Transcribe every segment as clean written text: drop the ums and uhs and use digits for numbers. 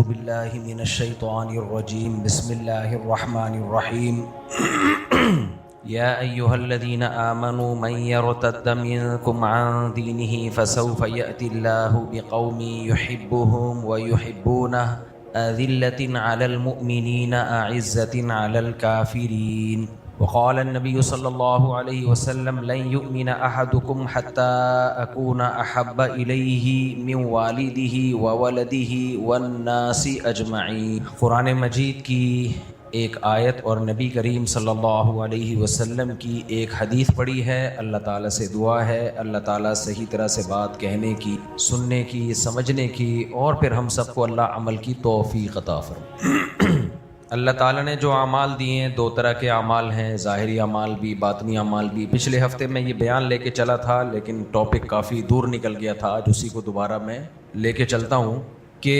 باللہ من الشیطان الرجیم بسم اللہ الرحمن الرحیم یا ایہا الذین آمنوا من یرتد منکم عن دینہ فسوف یأتی اللہ بقوم یحبهم ویحبونہ أذلة على المؤمنين أعزة على الكافرين وقال النبي صلى الله عليه وسلم لن يؤمن أحدكم حتى أكون أحب إليه من والده وولده والناس أجمعين۔ قرآن مجید کی ایک آیت اور نبی کریم صلی اللہ علیہ وسلم کی ایک حدیث پڑھی ہے۔ اللہ تعالیٰ سے دعا ہے اللہ تعالیٰ صحیح طرح سے بات کہنے کی، سننے کی، سمجھنے کی، اور پھر ہم سب کو اللہ عمل کی توفیق عطا فرمائے۔ اللہ تعالیٰ نے جو اعمال دیے ہیں، دو طرح کے اعمال ہیں، ظاہری اعمال بھی، باطنی اعمال بھی۔ پچھلے ہفتے میں یہ بیان لے کے چلا تھا لیکن ٹاپک کافی دور نکل گیا تھا، آج اسی کو دوبارہ میں لے کے چلتا ہوں کہ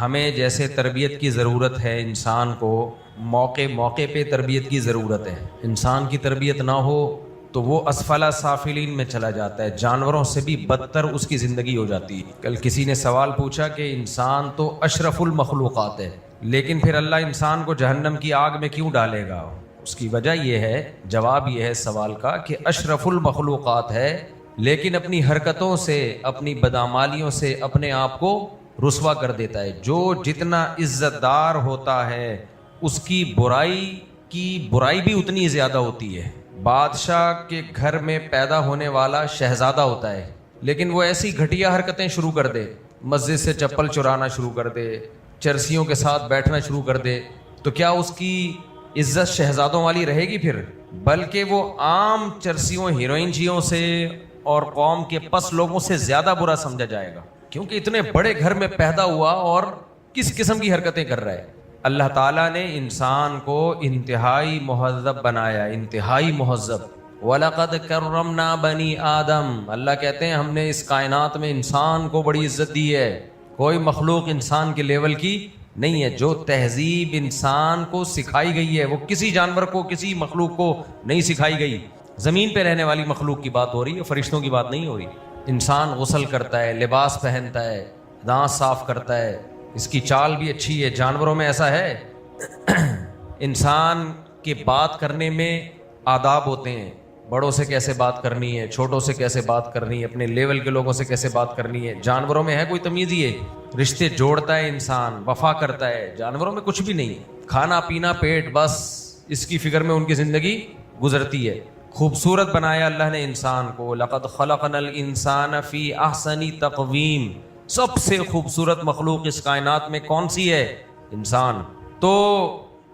ہمیں جیسے تربیت کی ضرورت ہے، انسان کو موقع پہ تربیت کی ضرورت ہے۔ انسان کی تربیت نہ ہو تو وہ اسفل سافلین میں چلا جاتا ہے، جانوروں سے بھی بدتر اس کی زندگی ہو جاتی ہے۔ کل کسی نے سوال پوچھا کہ انسان تو اشرف المخلوقات ہے، لیکن پھر اللہ انسان کو جہنم کی آگ میں کیوں ڈالے گا؟ اس کی وجہ یہ ہے، جواب یہ ہے سوال کا کہ اشرف المخلوقات ہے لیکن اپنی حرکتوں سے، اپنی بدعمالیوں سے اپنے آپ کو رسوا کر دیتا ہے۔ جو جتنا عزت دار ہوتا ہے اس کی برائی بھی اتنی زیادہ ہوتی ہے۔ بادشاہ کے گھر میں پیدا ہونے والا شہزادہ ہوتا ہے لیکن وہ ایسی گھٹیا حرکتیں شروع کر دے، مسجد سے چپل چرانا شروع کر دے، چرسیوں کے ساتھ بیٹھنا شروع کر دے، تو کیا اس کی عزت شہزادوں والی رہے گی پھر؟ بلکہ وہ عام چرسیوں، ہیروئن جیوں سے اور قوم کے پس لوگوں سے زیادہ برا سمجھا جائے گا، کیونکہ اتنے بڑے گھر میں پیدا ہوا اور کس قسم کی حرکتیں کر رہا ہے۔ اللہ تعالیٰ نے انسان کو انتہائی مہذب بنایا، انتہائی مہذب۔ وَلَقَدْ كَرَّمْنَا بَنِي آدم، اللہ کہتے ہیں ہم نے اس کائنات میں انسان کو بڑی عزت دی ہے۔ کوئی مخلوق انسان کے لیول کی نہیں ہے۔ جو تہذیب انسان کو سکھائی گئی ہے وہ کسی جانور کو، کسی مخلوق کو نہیں سکھائی گئی۔ زمین پہ رہنے والی مخلوق کی بات ہو رہی ہے، فرشتوں کی بات نہیں ہو رہی۔ انسان غسل کرتا ہے، لباس پہنتا ہے، دانت صاف کرتا ہے، اس کی چال بھی اچھی ہے۔ جانوروں میں ایسا ہے؟ انسان کے بات کرنے میں آداب ہوتے ہیں، بڑوں سے کیسے بات کرنی ہے، چھوٹوں سے کیسے بات کرنی ہے، اپنے لیول کے لوگوں سے کیسے بات کرنی ہے۔ جانوروں میں ہے کوئی تمیز؟ یہ رشتے جوڑتا ہے انسان، وفا کرتا ہے۔ جانوروں میں کچھ بھی نہیں، کھانا پینا پیٹ، بس اس کی فکر میں ان کی زندگی گزرتی ہے۔ خوبصورت بنایا اللہ نے انسان کو، لقد خلقنا الانسان فی احسن تقویم۔ سب سے خوبصورت مخلوق اس کائنات میں کون سی ہے؟ انسان۔ تو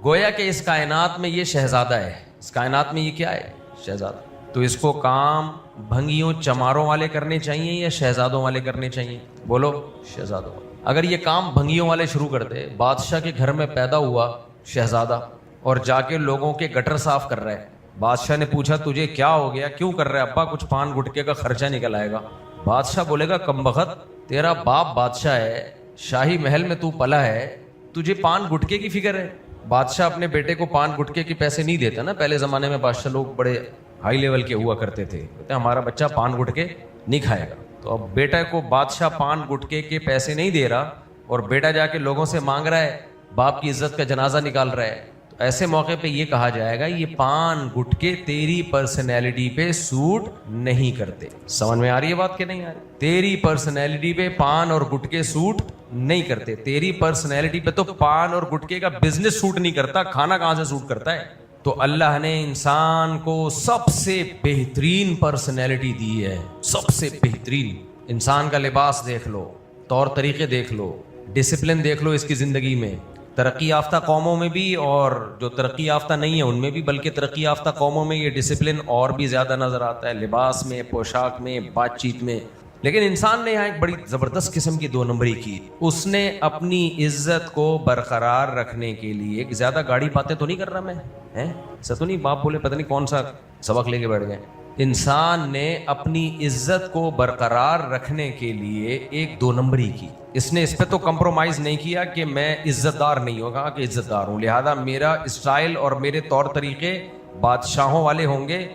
گویا کہ اس کائنات میں یہ شہزادہ ہے، اس کائنات میں یہ کیا ہے؟ شہزادہ۔ تو اس کو کام بھنگیوں چماروں والے کرنے چاہیے یا شہزادوں والے کرنے چاہیے؟ بولو، شہزادوں والے۔ اگر یہ کام بھنگیوں والے شروع کر دے، بادشاہ کے گھر میں پیدا ہوا شہزادہ اور جا کے لوگوں کے گٹر صاف کر رہا ہے، بادشاہ نے پوچھا تجھے کیا ہو گیا، کیوں کر رہا ہے؟ ابا کچھ پان گٹکے کا خرچہ نکل آئے گا۔ بادشاہ بولے گا کمبخت، تیرا باپ بادشاہ ہے، شاہی محل میں تو پلا ہے، تجھے پان گٹکے کی فکر ہے؟ بادشاہ اپنے بیٹے کو پان گٹکے کے پیسے نہیں دیتا نا۔ پہلے زمانے میں بادشاہ لوگ بڑے ہائی لیول کے ہوا کرتے تھے، کہتے ہیں ہمارا بچہ پان گٹکے نہیں کھائے گا۔ تو اب بیٹا کو بادشاہ پان گٹکے کے پیسے نہیں دے رہا اور بیٹا جا کے لوگوں سے مانگ رہا ہے، باپ کی عزت کا جنازہ نکال رہا ہے، تو ایسے موقع پہ یہ کہا جائے گا یہ پان گٹکے تیری پرسنالٹی پہ سوٹ نہیں کرتے۔ سمجھ میں آ رہی ہے بات کہ نہیں آ رہی؟ تیری پرسنالٹی پہ پان اور گٹکے سوٹ نہیں کرتے۔ تیری پرسنالٹی پہ تو پان اور گٹکے کا بزنس سوٹ نہیں کرتا، کھانا کہاں سے سوٹ کرتا ہے؟ تو اللہ نے انسان کو سب سے بہترین پرسنالٹی دی ہے، سب سے بہترین۔ انسان کا لباس دیکھ لو، طور طریقے دیکھ لو، ڈسپلن دیکھ لو اس کی زندگی میں۔ ترقی یافتہ قوموں میں بھی اور جو ترقی یافتہ نہیں ہے ان میں بھی، بلکہ ترقی یافتہ قوموں میں یہ ڈسپلن اور بھی زیادہ نظر آتا ہے، لباس میں، پوشاک میں، بات چیت میں۔ لیکن انسان نے یہاں ایک بڑی زبردست قسم کی دو نمبری کی۔ اس نے اپنی عزت کو برقرار رکھنے کے لیے، زیادہ گاڑی باتیں تو نہیں کر رہا میں، ایسا تو نہیں باپ بولے پتہ نہیں کون سا سبق لے کے بیٹھ گئے۔ انسان نے اپنی عزت کو برقرار رکھنے کے لیے ایک دو نمبری کی۔ اس نے اس پہ تو کمپرومائز نہیں کیا کہ میں عزت دار نہیں ہوں، کہا کہ عزت دار ہوں، لہذا میرا اسٹائل اور میرے طور طریقے بادشاہوں والے ہوں گے،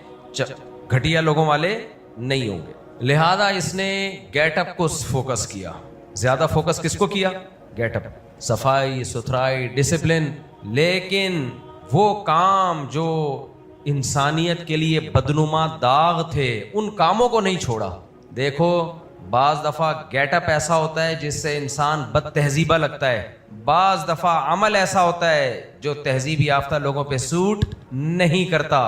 گھٹیا لوگوں والے نہیں ہوں گے۔ لہذا اس نے گیٹ اپ کو فوکس کیا۔ زیادہ فوکس کس کو کیا؟ Get up. صفائی ستھرائی ڈسپلن، لیکن وہ کام جو انسانیت کے لیے بدنما داغ تھے ان کاموں کو نہیں چھوڑا۔ دیکھو بعض دفعہ گیٹ اپ ایسا ہوتا ہے جس سے انسان بد تہذیبہ لگتا ہے، بعض دفعہ عمل ایسا ہوتا ہے جو تہذیب یافتہ لوگوں پہ سوٹ نہیں کرتا۔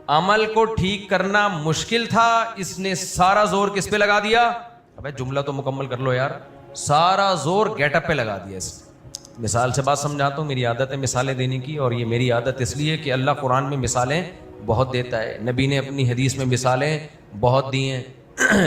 عمل کو ٹھیک کرنا مشکل تھا، اس نے سارا زور کس پہ لگا دیا؟ ابے جملہ تو مکمل کر لو یار۔ سارا زور گیٹ اپ پہ لگا دیا اس نے۔ مثال سے بات سمجھاتا ہوں، میری عادت ہے مثالیں دینے کی، اور یہ میری عادت اس لیے کہ اللہ قرآن میں مثالیں بہت دیتا ہے، نبی نے اپنی حدیث میں مثالیں بہت دی ہیں۔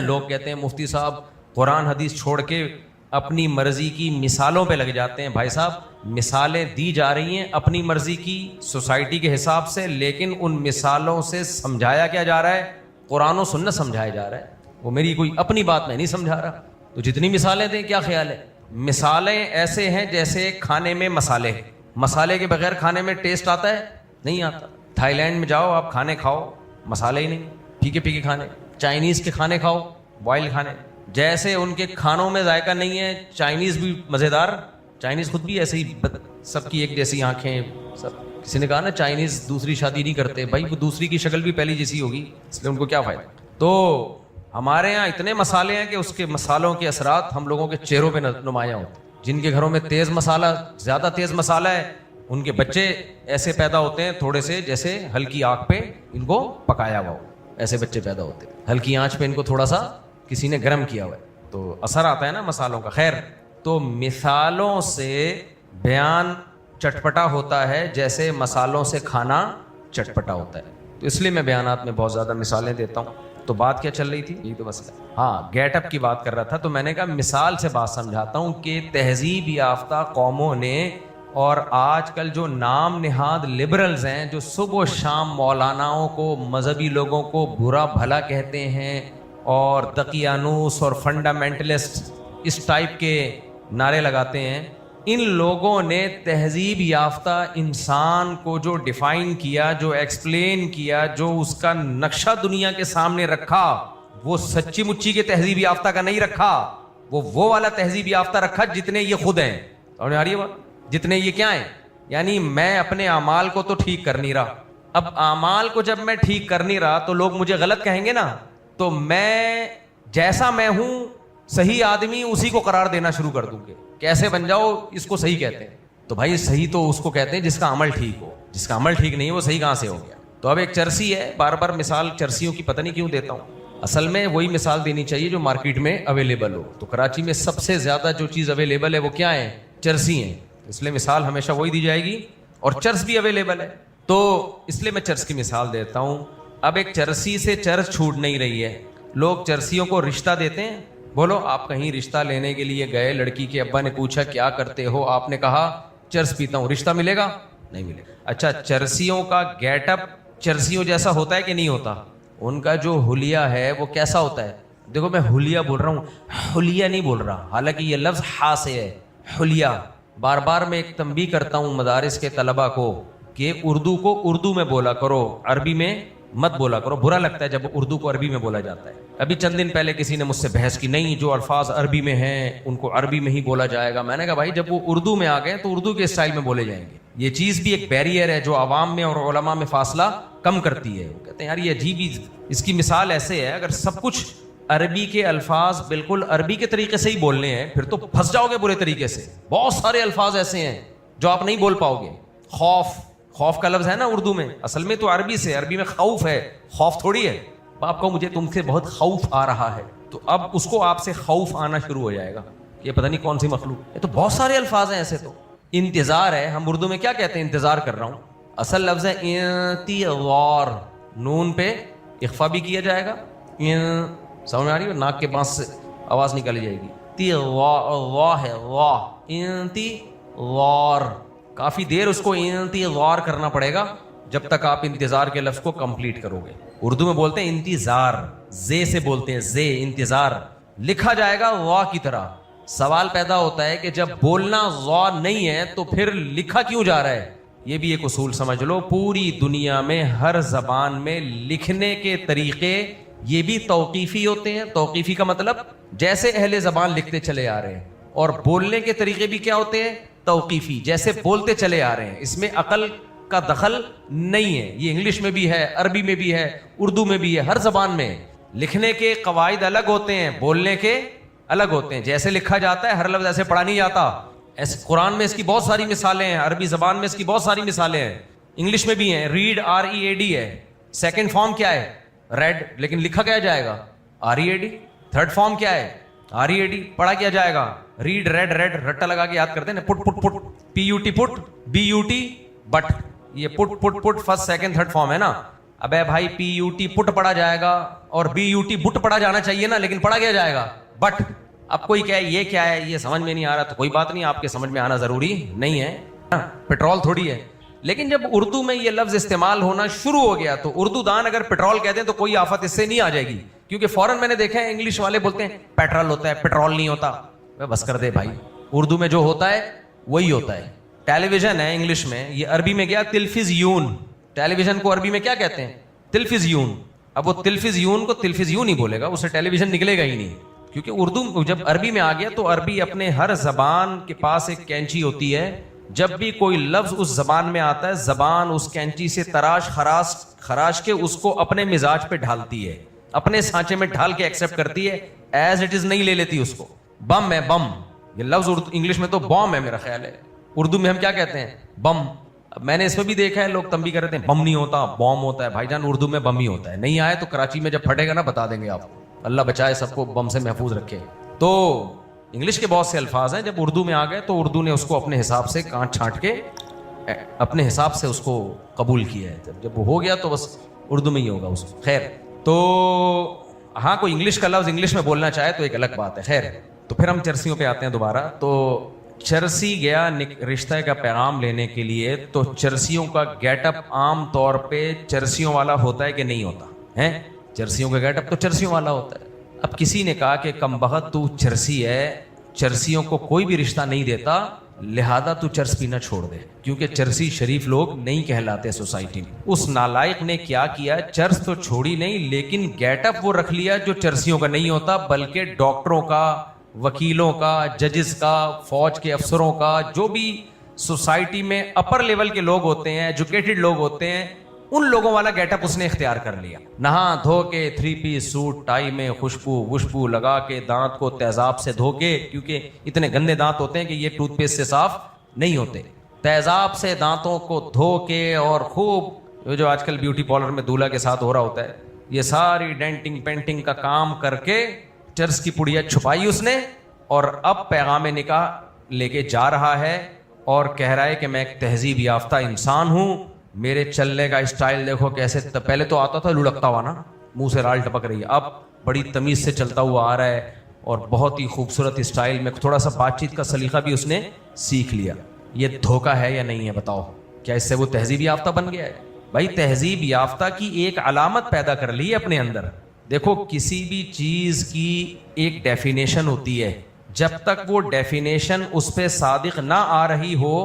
لوگ کہتے ہیں مفتی صاحب قرآن حدیث چھوڑ کے اپنی مرضی کی مثالوں پہ لگ جاتے ہیں۔ بھائی صاحب مثالیں دی جا رہی ہیں اپنی مرضی کی سوسائٹی کے حساب سے، لیکن ان مثالوں سے سمجھایا کیا جا رہا ہے؟ قرآن و سنت سمجھایا جا رہا ہے، وہ میری کوئی اپنی بات میں نہیں سمجھا رہا۔ تو جتنی مثالیں دیں کیا خیال ہے؟ مثالیں ایسے ہیں جیسے کھانے میں مسالے، مسالے کے بغیر کھانے میں ٹیسٹ آتا ہے؟ نہیں آتا۔ تھائی لینڈ میں جاؤ آپ کھانے کھاؤ، مسالے ہی نہیں، پھیکے پھیکے کھانے۔ چائنیز کے کھانے کھاؤ، بوائل کھانے، جیسے ان کے کھانوں میں ذائقہ نہیں ہے، چائنیز بھی مزیدار، چائنیز خود بھی ایسے ہی سب کی ایک جیسی آنکھیں سب۔ کسی نے کہا نا چائنیز دوسری شادی نہیں کرتے، بھائی وہ دوسری کی شکل بھی پہلی جیسی ہوگی، اس لیے ان کو کیا فائدہ۔ تو ہمارے ہاں اتنے مسالے ہیں کہ اس کے مسالوں کے اثرات ہم لوگوں کے چہروں پہ نمایاں ہوتے ہیں۔ جن کے گھروں میں تیز مسالہ، زیادہ تیز مسالہ ہے، ان کے بچے ایسے پیدا ہوتے ہیں تھوڑے سے جیسے ہلکی آگ پہ ان کو پکایا ہوا ہو، ایسے بچے پیدا ہوتے ہیں۔ ہلکی آنچ پہ ان کو تھوڑا سا کسی نے گرم کیا ہوا ہے تو اثر آتا ہے نا مسالوں کا۔ خیر، تو مثالوں سے بیان چٹپٹا ہوتا ہے جیسے مسالوں سے کھانا چٹپٹا ہوتا ہے۔ تو اس لیے میں بیانات میں بہت زیادہ مثالیں دیتا ہوں۔ تو بات کیا چل رہی تھی؟ یہی تو مسئلہ، ہاں گیٹ اپ کی بات کر رہا تھا۔ تو میں نے کہا مثال سے بات سمجھاتا ہوں کہ تہذیب یافتہ قوموں نے، اور آج کل جو نام نہاد لبرلز ہیں جو صبح و شام مولاناؤں کو، مذہبی لوگوں کو برا بھلا کہتے ہیں اور دقیانوس اور فنڈامنٹلسٹ اس ٹائپ کے نعرے لگاتے ہیں، ان لوگوں نے تہذیب یافتہ انسان کو جو ڈیفائن کیا، جو ایکسپلین کیا، جو اس کا نقشہ دنیا کے سامنے رکھا، وہ سچی مچی کے تہذیب یافتہ کا نہیں رکھا، وہ والا تہذیب یافتہ رکھا جتنے یہ خود ہیں۔ اور آ رہی ہے بات؟ جتنے یہ کیا ہیں، یعنی میں اپنے اعمال کو تو ٹھیک کر نہیں رہا، اب اعمال کو جب میں ٹھیک کر نہیں رہا تو لوگ مجھے غلط کہیں گے نا، تو میں جیسا میں ہوں صحیح آدمی اسی کو قرار دینا شروع کر دوں گے، کیسے بن جاؤ اس کو صحیح کہتے ہیں۔ تو بھائی صحیح تو اس کو کہتے ہیں جس کا عمل ٹھیک ہو، جس کا عمل ٹھیک نہیں وہ صحیح کہاں سے ہو گیا؟ تو اب ایک چرسی ہے، بار بار مثال چرسیوں کی پتہ نہیں کیوں دیتا ہوں، اصل میں وہی مثال دینی چاہیے جو مارکیٹ میں اویلیبل ہو۔ تو کراچی میں سب سے زیادہ جو چیز اویلیبل ہے وہ کیا ہے؟ چرسی ہیں، اس لیے مثال ہمیشہ وہی دی جائے گی، اور چرس بھی اویلیبل ہے تو اس لیے میں چرس کی مثال دیتا ہوں۔ اب ایک چرسی سے چرس چھوٹ نہیں رہی ہے، لوگ چرسیوں کو رشتہ دیتے ہیں۔ بولو آپ کہیں رشتہ لینے کے لیے گئے، لڑکی کے ابا نے پوچھا کیا کرتے ہو، آپ نے کہا چرس پیتا ہوں، رشتہ ملے گا؟ نہیں ملے گا۔ اچھا چرسیوں کا گیٹ اپ چرسیوں جیسا ہوتا ہے کہ نہیں ہوتا؟ ان کا جو حلیہ ہے وہ کیسا ہوتا ہے؟ دیکھو میں حلیہ بول رہا ہوں، حلیہ نہیں بول رہا، حالانکہ یہ لفظ ہا سے ہے، حلیہ۔ بار بار میں ایک تنبیہ کرتا ہوں مدارس کے طلبہ کو کہ اردو کو اردو میں بولا کرو، عربی میں مت بولا کرو۔ برا لگتا ہے جب اردو کو عربی میں بولا جاتا ہے۔ ابھی چند دن پہلے کسی نے مجھ سے بحث کی، نہیں جو الفاظ عربی میں ہیں ان کو عربی میں ہی بولا جائے گا۔ میں نے کہا بھائی جب وہ اردو میں آ گئے تو اردو کے اسٹائل میں بولے جائیں گے۔ یہ چیز بھی ایک بیریئر ہے جو عوام میں اور علماء میں فاصلہ کم کرتی ہے۔ وہ کہتے ہیں یار یہ عجیب ہی، اس کی مثال ایسے ہے اگر سب کچھ عربی کے الفاظ بالکل عربی کے طریقے سے ہی بولنے ہیں پھر تو پھنس جاؤ گے برے طریقے سے۔ بہت سارے الفاظ ایسے ہیں جو آپ نہیں بول پاؤ گے۔ خوف، خوف کا لفظ ہے نا اردو میں، اصل میں تو عربی سے، عربی میں خوف ہے، خوف تھوڑی ہے۔ آپ کو مجھے تم سے بہت خوف آ رہا ہے، تو اب اس کو آپ سے خوف آنا شروع ہو جائے گا، یہ پتہ نہیں کون سی مخلوق ہے۔ تو بہت سارے الفاظ ہیں ایسے۔ تو انتظار ہے، ہم اردو میں کیا کہتے ہیں؟ انتظار کر رہا ہوں، اصل لفظ ہے انتظار، نون پہ اخفا بھی کیا جائے گا، سمجھ میں آ رہی ہے؟ ناک کے بانس سے آواز نکالی جائے گی، واہ ہے، واہ، انتظار، کافی دیر اس کو انتظار کرنا پڑے گا جب تک آپ انتظار کے لفظ کو کمپلیٹ کرو گے۔ اردو میں بولتے ہیں انتظار، زے سے بولتے ہیں، زے، انتظار لکھا جائے گا واہ کی طرح۔ سوال پیدا ہوتا ہے کہ جب بولنا واہ نہیں ہے تو پھر لکھا کیوں جا رہا ہے؟ یہ بھی ایک اصول سمجھ لو، پوری دنیا میں ہر زبان میں لکھنے کے طریقے یہ بھی توقیفی ہوتے ہیں۔ توقیفی کا مطلب جیسے اہل زبان لکھتے چلے آ رہے ہیں، اور بولنے کے طریقے بھی کیا ہوتے ہیں؟ توقیفی، جیسے بولتے چلے آ رہے ہیں، اس میں عقل کا دخل نہیں ہے. یہ انگلش میں بھی ہے، عربی میں بھی ہے، اردو میں بھی ہے، ہر زبان میں. لکھنے کے قواعد الگ ہوتے ہیں، بولنے کے الگ ہوتے ہیں. جیسے لکھا جاتا ہے ہر لفظ ایسے پڑھا نہیں جاتا. ایسے قرآن میں اس کی بہت ساری مثالیں ہیں، عربی زبان میں اس کی بہت ساری مثالیں ہیں، انگلش میں بھی ہیں. ریڈ READ ہے، سیکنڈ فارم کیا ہے؟ ریڈ، لیکن لکھا کیا جائے گا؟ READ. تھرڈ فارم کیا ہے؟ READ، پڑھا کیا جائے گا؟ ریڈ ریڈ ریڈ، رٹا لگا کے یاد کرتے ہیں نا. پٹ پٹ پٹ، PUT پٹ، BUT بٹ. یہ پٹ پٹ پٹ فرسٹ سیکنڈ تھرڈ فارم ہے نا. ابے بھائی PUT پٹ پڑھا جائے گا اور BUT بٹ پڑھا جانا چاہیے نا، لیکن پڑھا کیا جائے گا؟ بٹ. اب کوئی کہے یہ کیا ہے، یہ سمجھ میں نہیں آ رہا، تو کوئی بات نہیں، آپ کے سمجھ میں آنا ضروری نہیں ہے، پیٹرول تھوڑی ہے. لیکن جب اردو میں یہ لفظ استعمال ہونا شروع ہو گیا تو اردو دان اگر پیٹرول کہتے ہیں تو کوئی آفت اس سے نہیں آ جائے گی. کیونکہ فوراً میں نے دیکھا ہے انگلش والے بولتے ہیں پیٹرول ہوتا ہے، پیٹرول نہیں ہوتا. بس کر دے بھائی، اردو میں جو ہوتا ہے وہی ہوتا ہے. ٹیلی ویژن ہے انگلش میں، یہ عربی میں گیا تلفزیون. ٹیلی ویژن کو عربی میں کیا کہتے ہیں؟ تلفزیون. اب وہ تلفزیون کو تلفزیون ہی بولے گا، اسے ٹیلی ویژن نکلے گا ہی نہیں. کیونکہ اردو جب عربی میں آ گیا تو عربی اپنے ہر زبان کے پاس ایک کینچی ہوتی ہے. جب بھی کوئی لفظ اس زبان میں آتا ہے، زبان اس کینچی سے تراش خراش کے اس کو اپنے مزاج پہ ڈھالتی ہے، اپنے سانچے میں ڈھال کے ایکسیپٹ کرتی ہے. ایز اٹ از نہیں لے لیتی اس کو. بم ہے، بم. یہ لفظ انگلش میں تو بام ہے میرا خیال ہے، اردو میں ہم کیا کہتے ہیں؟ بم. اب میں نے اس میں بھی دیکھا ہے لوگ تنبیہ کر رہے ہیں بم نہیں ہوتا، بام ہوتا ہے. بھائی جان اردو میں بم ہی ہوتا ہے. نہیں آئے تو کراچی میں جب پھٹے گا نا بتا دیں گے آپ کو. اللہ بچائے سب کو، بم سے محفوظ رکھے. تو انگلش کے بہت سے الفاظ ہیں، جب اردو میں آ گئے تو اردو نے اس کو اپنے حساب سے کانٹ چھانٹ کے اپنے حساب سے اس کو قبول کیا ہے. جب وہ ہو گیا تو بس اردو میں ہی ہوگا اس کو. خیر، تو ہاں کوئی انگلش کا لفظ انگلش میں بولنا چاہے تو ایک الگ بات ہے. خیر، تو پھر ہم چرسیوں پہ آتے ہیں دوبارہ. تو چرسی گیا رشتہ کا پیغام لینے کے لیے، تو چرسیوں کا گیٹ اپ عام طور پہ چرسیوں والا ہوتا ہے کہ نہیں ہوتا ہے؟ چرسیوں کا گیٹ اپ تو چرسیوں والا ہوتا ہے. اب کسی نے کہا کہ کم بخت تو چرسی ہے، چرسیوں کو کوئی بھی رشتہ نہیں دیتا، لہذا تو چرس پینا چھوڑ دے، کیونکہ چرسی شریف لوگ نہیں کہلاتے سوسائٹی میں. اس نالائق نے کیا کیا، چرس تو چھوڑی نہیں لیکن گیٹ اپ وہ رکھ لیا جو چرسیوں کا نہیں ہوتا، بلکہ ڈاکٹروں کا، وکیلوں کا، ججز کا، فوج کے افسروں کا، جو بھی سوسائٹی میں اپر لیول کے لوگ ہوتے ہیں، ایجوکیٹڈ لوگ ہوتے ہیں، ان لوگوں والا گیٹ اپ اس نے اختیار کر لیا. نہا دھو کے 3 پیس سوٹ ٹائی میں خوشبو وشبو لگا کے، دانت کو تیزاب سے دھو کے، کیونکہ اتنے گندے دانت ہوتے ہیں کہ یہ ٹوتھ پیسٹ سے صاف نہیں ہوتے، تیزاب سے دانتوں کو دھو کے، اور خوب جو آج کل بیوٹی پارلر میں دولہا کے ساتھ ہو رہا ہوتا ہے، یہ ساری ڈینٹنگ پینٹنگ کا کام کر کے چرس کی پڑیا چھپائی اس نے، اور اب پیغام نکاح لے کے جا رہا ہے اور کہہ رہا ہے کہ میں ایک تہذیب یافتہ انسان ہوں، میرے چلنے کا اسٹائل دیکھو کیسے. پہلے تو آتا تھا لڑکتا ہوا نا، منہ سے رال ٹپک رہی ہے، اب بڑی تمیز سے چلتا ہوا آ رہا ہے اور بہت ہی خوبصورت اسٹائل میں. تھوڑا سا بات چیت کا سلیقہ بھی اس نے سیکھ لیا. یہ دھوکہ ہے یا نہیں ہے بتاؤ؟ کیا اس سے وہ تہذیب یافتہ بن گیا ہے؟ بھائی تہذیب یافتہ کی ایک علامت پیدا کر لی ہے اپنے اندر. دیکھو کسی بھی چیز کی ایک ڈیفینیشن ہوتی ہے، جب تک وہ ڈیفینیشن اس پہ صادق نہ آ رہی ہو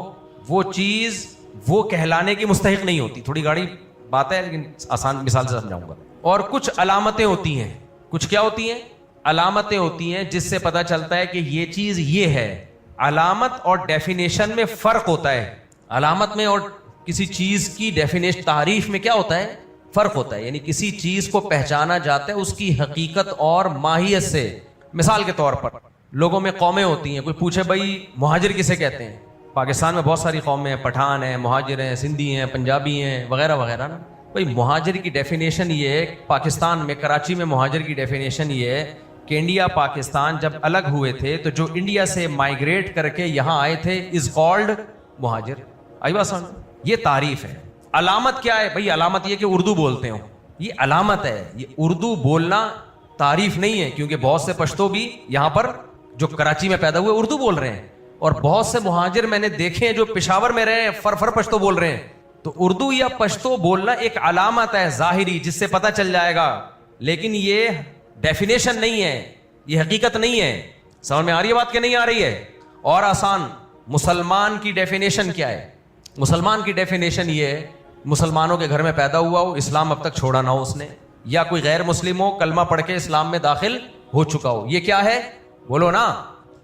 وہ چیز وہ کہلانے کی مستحق نہیں ہوتی. تھوڑی گاڑی بات ہے لیکن آسان مثال سے سمجھاؤں گا. اور کچھ علامتیں ہوتی ہیں، کچھ کیا ہوتی ہیں؟ علامتیں ہوتی ہیں جس سے پتہ چلتا ہے کہ یہ چیز یہ ہے. علامت اور ڈیفینیشن میں فرق ہوتا ہے. علامت میں اور کسی چیز کی ڈیفینیشن تعریف میں کیا ہوتا ہے؟ فرق ہوتا ہے. یعنی کسی چیز کو پہچانا جاتا ہے اس کی حقیقت اور ماہیت سے. مثال کے طور پر لوگوں میں قومیں ہوتی ہیں، کوئی پوچھے بھائی مہاجر کسے کہتے ہیں؟ پاکستان میں بہت ساری قومیں ہیں، پٹھان ہیں، مہاجر ہیں، سندھی ہیں، پنجابی ہیں، وغیرہ وغیرہ نا. بھائی مہاجر کی ڈیفینیشن یہ ہے، پاکستان میں کراچی میں مہاجر کی ڈیفینیشن یہ ہے کہ انڈیا پاکستان جب الگ ہوئے تھے تو جو انڈیا سے مائیگریٹ کر کے یہاں آئے تھے از کالڈ مہاجر. آئی بات سمجھ؟ یہ تعریف ہے. علامت کیا ہے بھائی؟ علامت یہ کہ اردو بولتے ہوں، یہ علامت ہے. یہ اردو بولنا تعریف نہیں ہے، کیونکہ بہت سے پشتو بھی یہاں پر جو کراچی میں پیدا ہوئے اردو بول رہے ہیں، اور بہت سے مہاجر میں نے دیکھے ہیں جو پشاور میں رہے ہیں فر پشتو بول رہے ہیں. تو اردو یا پشتو بولنا ایک علامت ہے ظاہری جس سے پتہ چل جائے گا، لیکن یہ ڈیفینیشن نہیں ہے، یہ حقیقت نہیں ہے. سمجھ میں آ رہی ہے بات کہ نہیں آ رہی ہے؟ اور آسان، مسلمان کی ڈیفینیشن کیا ہے؟ مسلمان کی ڈیفینیشن یہ ہے، مسلمانوں کے گھر میں پیدا ہوا ہو، اسلام اب تک چھوڑا نہ ہو اس نے، یا کوئی غیر مسلم ہو کلمہ پڑھ کے اسلام میں داخل ہو چکا ہو. یہ کیا ہے؟ بولو نا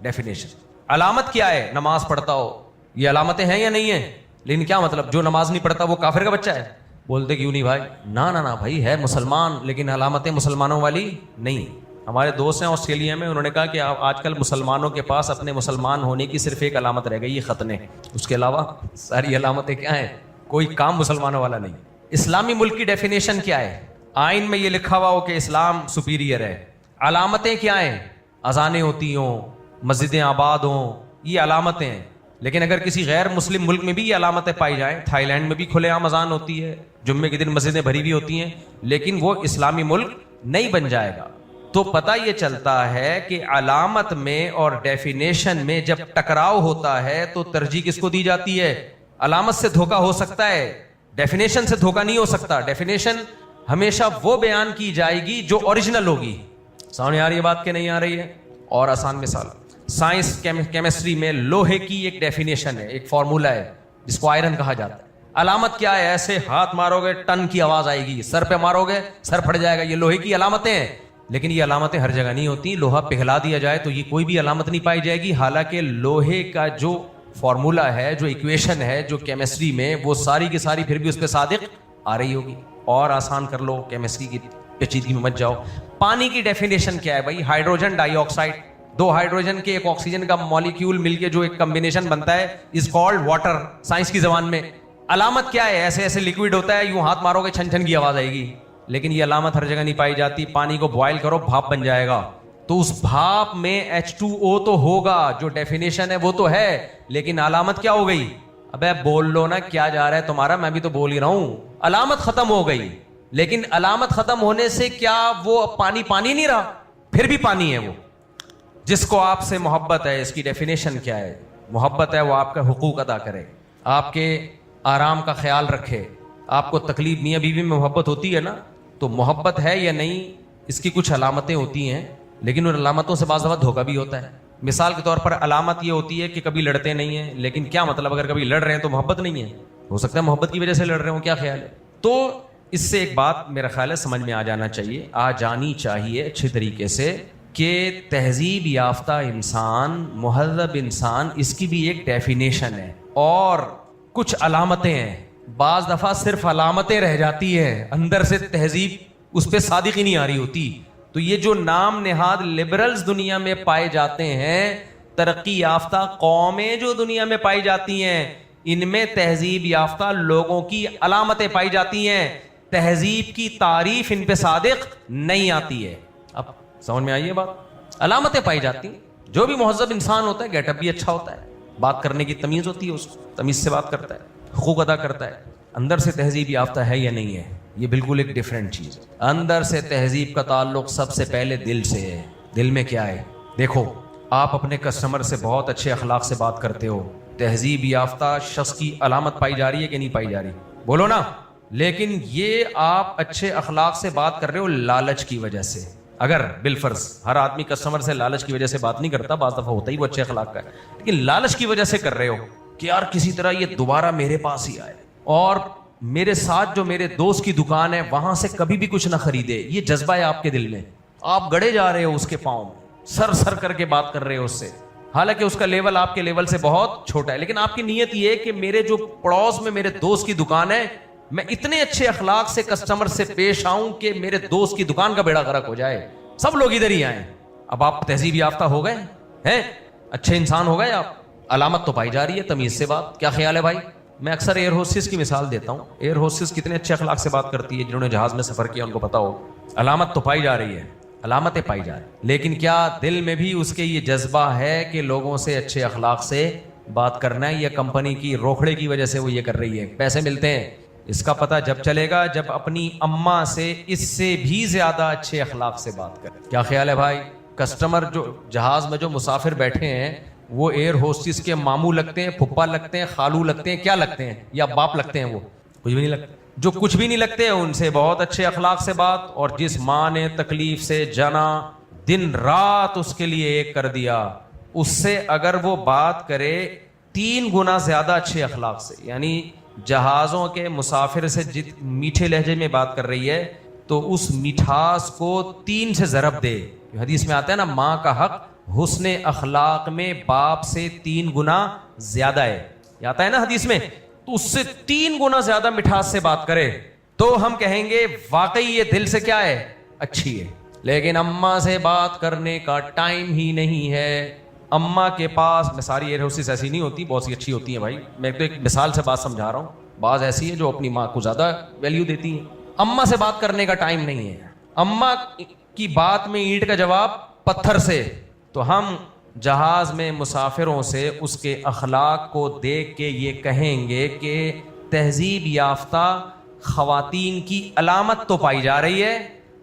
ڈیفینیشن. علامت کیا ہے؟ نماز پڑھتا ہو، یہ علامتیں ہیں یا نہیں ہیں؟ لیکن کیا مطلب جو نماز نہیں پڑھتا وہ کافر کا بچہ ہے؟ بولتے کیوں نہیں بھائی؟ نا بھائی ہے مسلمان لیکن علامتیں مسلمانوں والی نہیں. ہمارے دوست ہیں آسٹریلیا میں, انہوں نے کہا کہ آج کل مسلمانوں کے پاس اپنے مسلمان ہونے کی صرف ایک علامت رہ گئی, یہ ختنے. اس کے علاوہ ساری علامتیں کیا ہیں؟ کوئی کام مسلمانوں والا نہیں. اسلامی ملک کی ڈیفینیشن کیا ہے؟ آئین میں یہ لکھا ہوا ہو کہ اسلام سپیریئر ہے. علامتیں کیا ہیں؟ اذانیں ہوتی ہوں, مسجدیں آباد ہوں, یہ علامتیں ہیں. لیکن اگر کسی غیر مسلم ملک میں بھی یہ علامتیں پائی جائیں, تھائی لینڈ میں بھی کھلے عام اذان ہوتی ہے, جمعے کے دن مسجدیں بھری ہوئی ہوتی ہیں, لیکن وہ اسلامی ملک نہیں بن جائے گا. تو پتہ یہ چلتا ہے کہ علامت میں اور ڈیفینیشن میں جب ٹکراؤ ہوتا ہے تو ترجیح کس کو دی جاتی ہے؟ علامت سے دھوکا ہو سکتا ہے, ڈیفینیشن سے دھوکا نہیں ہو سکتا. ڈیفینیشن ہمیشہ وہ بیان کی جائے گی جو اوریجنل ہوگی. سامنے آ رہی ہے بات کہ نہیں آ رہی ہے؟ اور آسان مثال, سائنس کیمسٹری میں لوہے کی ایک ڈیفینیشن ہے, ایک فارمولا ہے جس کو آئرن کہا جاتا ہے. علامت کیا ہے؟ ایسے ہاتھ مارو گے ٹن کی آواز آئے گی, سر پہ مارو گے سر پھٹ جائے گا. یہ لوہے کی علامتیں ہیں, لیکن یہ علامتیں ہر جگہ نہیں ہوتی. لوہا پگھلا دیا جائے تو یہ کوئی بھی علامت نہیں پائی جائے گی, حالانکہ لوہے کا جو فارمولا ہے, جو ایکویشن ہے, جو کیمسٹری میں, وہ ساری کی ساری پھر بھی اس پہ صادق آ رہی ہوگی. اور آسان کر لو, کیمسٹری کی پیچیدگی میں مت جاؤ. پانی کی ڈیفینیشن کیا ہے بھائی؟ ہائیڈروجن ڈائی آکسائڈ, دو ہائیڈروجن کے ایک آکسیجن کا مالیکیول مل کے جو ایک کمبینیشن بنتا ہے از کالڈ واٹر سائنس کی زبان میں. علامت کیا ہے؟ ایسے ایسے لکوڈ ہوتا ہے, یوں ہاتھ مارو گے چھن چھن کی آواز آئے گی. لیکن یہ علامت ہر جگہ نہیں پائی جاتی. پانی کو بوائل کرو بھاپ بن جائے گا, تو اس بھاپ میں H2O تو ہوگا, جو ڈیفینیشن ہے وہ تو ہے, لیکن علامت کیا ہو گئی؟ ابے بول لو نا, کیا جا رہا ہے تمہارا؟ میں بھی تو بول ہی رہا ہوں. علامت ختم ہو گئی, لیکن علامت ختم ہونے سے کیا وہ پانی پانی نہیں رہا؟ پھر بھی پانی ہے وہ. جس کو آپ سے محبت ہے, اس کی ڈیفینیشن کیا ہے؟ محبت ہے وہ آپ کا حقوق ادا کرے, آپ کے آرام کا خیال رکھے. آپ کو تکلیف, میاں بیوی میں محبت ہوتی ہے نا, تو محبت ہے یا نہیں, اس کی کچھ علامتیں ہوتی ہیں, لیکن ان علامتوں سے بعض دفعہ دھوکہ بھی ہوتا ہے. مثال کے طور پر علامت یہ ہوتی ہے کہ کبھی لڑتے نہیں ہیں, لیکن کیا مطلب اگر کبھی لڑ رہے ہیں تو محبت نہیں ہے؟ ہو سکتا ہے محبت کی وجہ سے لڑ رہے ہوں, کیا خیال ہے؟ تو اس سے ایک بات میرا خیال ہے سمجھ میں آ جانی چاہیے اچھے طریقے سے, کہ تہذیب یافتہ انسان, مہذب انسان, اس کی بھی ایک ڈیفینیشن ہے اور کچھ علامتیں ہیں. بعض دفعہ صرف علامتیں رہ جاتی ہیں, اندر سے تہذیب اس پہ صادق ہی نہیں آ رہی ہوتی. تو یہ جو نام نہاد لبرلز دنیا میں پائے جاتے ہیں, ترقی یافتہ قومیں جو دنیا میں پائی جاتی ہیں, ان میں تہذیب یافتہ لوگوں کی علامتیں پائی جاتی ہیں. تہذیب کی تعریف ان پہ صادق نہیں آتی ہے. اب سمجھ میں آئی ہے بات؟ علامتیں پائی جاتی ہیں. جو بھی مہذب انسان ہوتا ہے, گیٹ اپ بھی اچھا ہوتا ہے, بات کرنے کی تمیز ہوتی ہے, اس تمیز سے بات کرتا ہے, حقوق ادا کرتا ہے. اندر سے تہذیب یافتہ ہے یا نہیں ہے, یہ بالکل ایک ڈیفرنٹ چیز ہے. اندر سے تہذیب کا تعلق سب سے پہلے دل سے ہے. دل میں کیا ہے؟ دیکھو, آپ اپنے کسٹمر سے بہت اچھے اخلاق سے بات کرتے ہو, تہذیب یافتہ شخص کی علامت پائی جا رہی ہے کہ نہیں پائی جا رہی؟ بولو نا. لیکن یہ آپ اچھے اخلاق سے بات کر رہے ہو لالچ کی وجہ سے. اگر بالفرض ہر آدمی کسٹمر سے لالچ کی وجہ سے بات نہیں کرتا, بعض دفعہ ہوتا ہی وہ اچھے اخلاق کا ہے, لیکن لالچ کی وجہ سے کر رہے ہو کہ یار کسی طرح یہ دوبارہ میرے پاس ہی آئے, اور میرے ساتھ جو میرے دوست کی دکان ہے وہاں سے کبھی بھی کچھ نہ خریدے. یہ جذبہ ہے آپ کے دل میں, آپ گڑے جا رہے ہو اس کے پاؤں میں, سر سر کر کے بات کر رہے ہو اس سے, حالانکہ اس کا لیول آپ کے لیول سے بہت چھوٹا ہے. لیکن آپ کی نیت یہ ہے کہ میرے جو پڑوس میں میرے دوست کی دکان ہے, میں اتنے اچھے اخلاق سے کسٹمر سے پیش آؤں کہ میرے دوست کی دکان کا بیڑا غرق ہو جائے, سب لوگ ادھر ہی آئیں. اب آپ تہذیب یافتہ ہو گئے ہیں, اچھے انسان ہو گئے آپ. علامت تو پائی جا رہی ہے تمیز سے بات. کیا خیال ہے بھائی؟ میں اکثر ایئر ہوسٹس کی مثال دیتا ہوں. ایئر ہوسٹس کتنے اچھے اخلاق سے بات کرتی ہے, جنہوں نے جہاز میں سفر کیا ان کو پتا ہو. علامت تو پائی جا رہی ہے, علامتیں پائی جا رہی ہیں, لیکن کیا دل میں بھی اس کے یہ جذبہ ہے کہ لوگوں سے اچھے اخلاق سے بات کرنا ہے, یا کمپنی کی روکھڑے کی وجہ سے وہ یہ کر رہی ہے؟ پیسے ملتے ہیں, اس کا پتہ جب چلے گا جب اپنی اماں سے اس سے بھی زیادہ اچھے اخلاق سے بات کرے. کیا خیال ہے بھائی؟ کسٹمر جو جہاز میں جو مسافر بیٹھے ہیں وہ ایئر ہوسٹس کے ماموں لگتے ہیں, پھپھا لگتے ہیں, خالو لگتے ہیں, کیا لگتے ہیں, یا باپ لگتے ہیں؟ وہ کچھ بھی نہیں لگتے. جو کچھ بھی نہیں لگتے ان سے بہت اچھے اخلاق سے بات. اور جس ماں نے تکلیف سے جنا, دن رات اس کے لیے ایک کر دیا, اس سے اگر وہ بات کرے 3 گنا زیادہ اچھے اخلاق سے, یعنی جہازوں کے مسافر سے میٹھے لہجے میں بات کر رہی ہے تو اس مٹھاس کو 3 سے ضرب دے. حدیث میں آتا ہے نا, ماں کا حق حسن اخلاق میں باپ سے 3 گنا زیادہ ہے. یہ آتا ہے نا حدیث میں, تو اس سے 3 گنا زیادہ مٹھاس سے بات کرے تو ہم کہیں گے واقعی یہ دل سے کیا ہے, اچھی ہے. لیکن اماں سے بات کرنے کا ٹائم ہی نہیں ہے. اماں کے پاس, میں ساری ایئر ایسی نہیں ہوتی, بہت سی اچھی ہوتی ہیں بھائی, میں تو ایک مثال سے بات سمجھا رہا ہوں. بعض ایسی ہے جو اپنی ماں کو زیادہ ویلیو دیتی ہیں. اماں سے بات کرنے کا ٹائم نہیں ہے. اماں کی بات میں اینٹ کا جواب پتھر سے. تو ہم جہاز میں مسافروں سے اس کے اخلاق کو دیکھ کے یہ کہیں گے کہ تہذیب یافتہ خواتین کی علامت تو پائی جا رہی ہے,